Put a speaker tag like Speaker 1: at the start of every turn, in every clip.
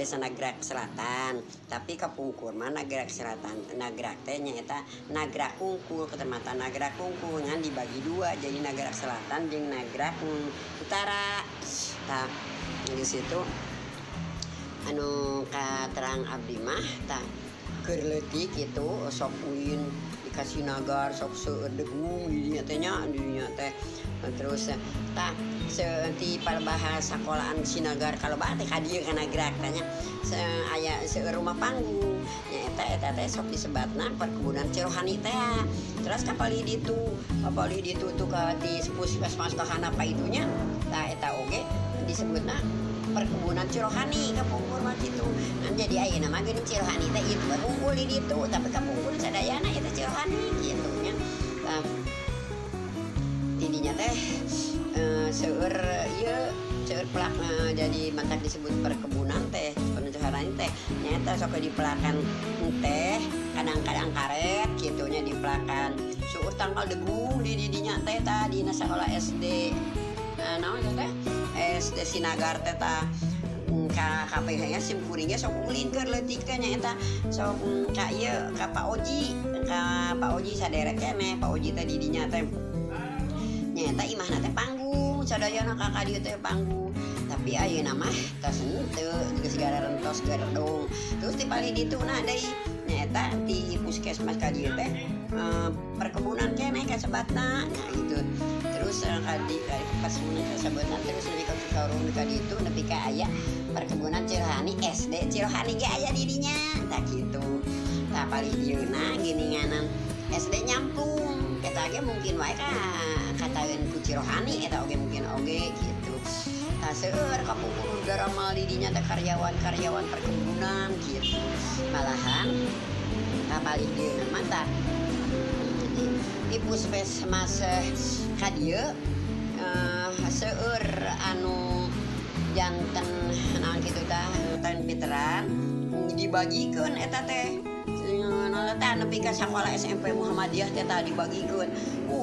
Speaker 1: biasa Nagrak Selatan, tapi kapungkur mah Nagrak Selatan, Nagrak teh nyaeta Nagrak Kungkul, kecamatan Nagrak Kungkul ngan dibagi dua jadi Nagrak Selatan jeung Nagrak Utara. Tah di situ anu katerang abdi mah tah keur leutik kitu sok uin dikasih nagar sok seudegung di dinya teh nya di dinya teh. Terus tah ti palebahas sekolahan sinagar kalebah teh ka dieu kana Nagrak tanya aya rumah panggung nya eta teh sok disebatna perkebunan Cirohani teh. Terus kapali ditu tuh ka di puskesmas kahana pa itunya tah eta oge disebutna perkebunan Cirohani kapungkur mah kitu. Jadi ayeuna mah geuning Cirohani teh ieu unggul di ditu tapi kapungkur sadayana eta Cirohani kitu nya. Tah tidinya teh seueur pelak jadi mantak disebut perkebunan teh Cirohani teh nyaeta sok dipelakan teh kadang-kadang karet kitunya dipelakan seueur tanggal degung di didinya teh tah dina sakola SD naon teh SD Sinagar teh tah ka KPH nya simkuringnya sok ulin keur leutik teh nyaeta sok ka ieu ka Pak Oji saderek keneh Pak Oji teh di dinya teh nyaeta imahna teh panggung sadayana ka dieu teh panggung tapi ayeuna mah tos henteu geus gara rentos gardong terus dipali dituna deui nyaeta di puskesmas ka dieu teh perkebunan keneh kasebatna nya gitu. Terus pas sebutan terus nepi ka showroom ka ditu nepi ka aya perkebunan Cirohani SD Cirohani ge aya di dinya tah kitu. Tah paling dieuna geuninganan SD Nyampung eta ge mungkin wae kataeun ku Cirohani eta oge mungkin oge kitu. Tah seueur kapungkur daramal di dinya teh karyawan perkebunan kitu. Malahan paling dieuna mah tah di puskesmas ka dieu seueur anu janten naon kitu tah tan veteran dibagikeun eta teh tah nepi ka sakola SMP Muhammadiyah teh tah dibagikeun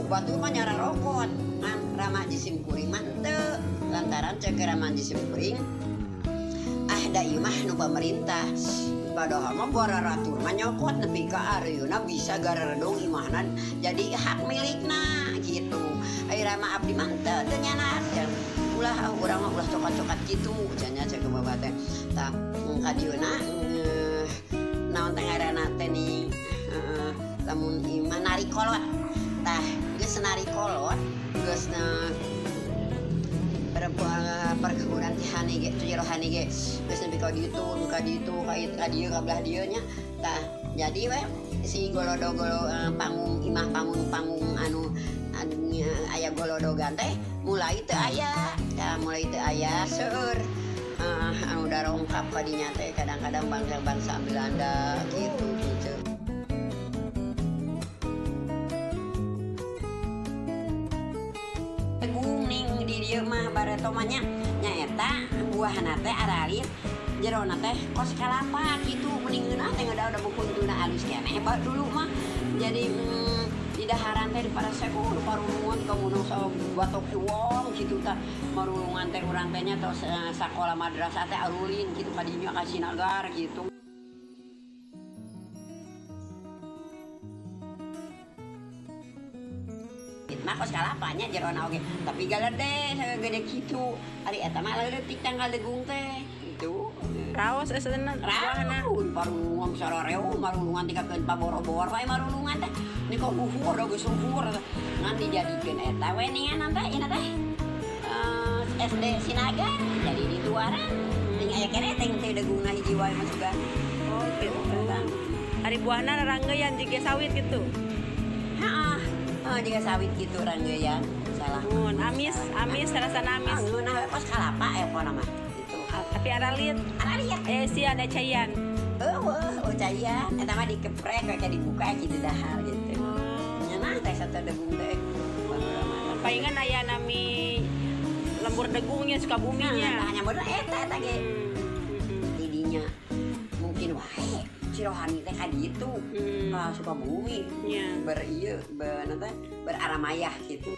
Speaker 1: batur mah nyara rokot kan Ramaji Simkuring mah teu lantaran ceuk Ramaji Simkuring da ieu mah nu pemerintah padahal mah bararatur mah nyokot nepi ka areuna bisa garedong imahna jadi hak milikna gitu. Ayeuna mah abdi mah teu nyana ulah urang mah ulah cokat-cokat kitu cenah ceuk babat teh. Tah ka dieuna naon teh ngaranna teh ni lamun imah nari kolot. Tah geus nari kolot geus perkebunan Cirohani ge geus nepi ka ditu ka dieu ka belah dieu nya tah jadi we si golodo panggung imah panggung anu aya golodogan teh mulai teu aya seueur anu darongkap ka dinya teh kadang-kadang bangsa Belanda gitu. Mah bareto mah nya nyaeta buahna teh aralit jerona teh kos kalapa kitu mendingeun teh ngada bukutuna alus keneh dulu mah jadi di daharan teh di Paraseko parulungan kamunung sa batok wong kitu tah marulungan teh urang teh nya tos sakola madrasah teh arulin kitu ka dinya ka Sinagar kitu. Mah kos kalapanya jerona oge tapi galede sagede kitu ari eta mah leutik tanggal degung teh gitu
Speaker 2: raos eseunan
Speaker 1: buahna parulungan sarareo marulungan tinggalkeun paboro-boro wae marulungan teh niko uhur geus uhur ngan dijadikeun eta we ninganan teh ina teh SD Sinagar jadi dituaran ting aya keneh teh degungna hiji wae mah juga
Speaker 2: oh gitu ari buahna raranggeyan jiga sawit gitu.
Speaker 1: Juga sawit gitu ranggeyan salah.
Speaker 2: Amis rasana amis.
Speaker 1: Nah kos kalapa pona mah gitu.
Speaker 2: Tapi aralit. Si ada cayan.
Speaker 1: Cayan eta mah dikeprek kayak dibuka gitu dahar gitu. Nyeunah teh satu degung teh.
Speaker 2: Palingan aya nami lembur degungnya Sukabuminya.
Speaker 1: Nah, hanya bener eta ge. Didinya mungkin wae Cirohani teh ka ditu Sukabumi beraramaya gitu.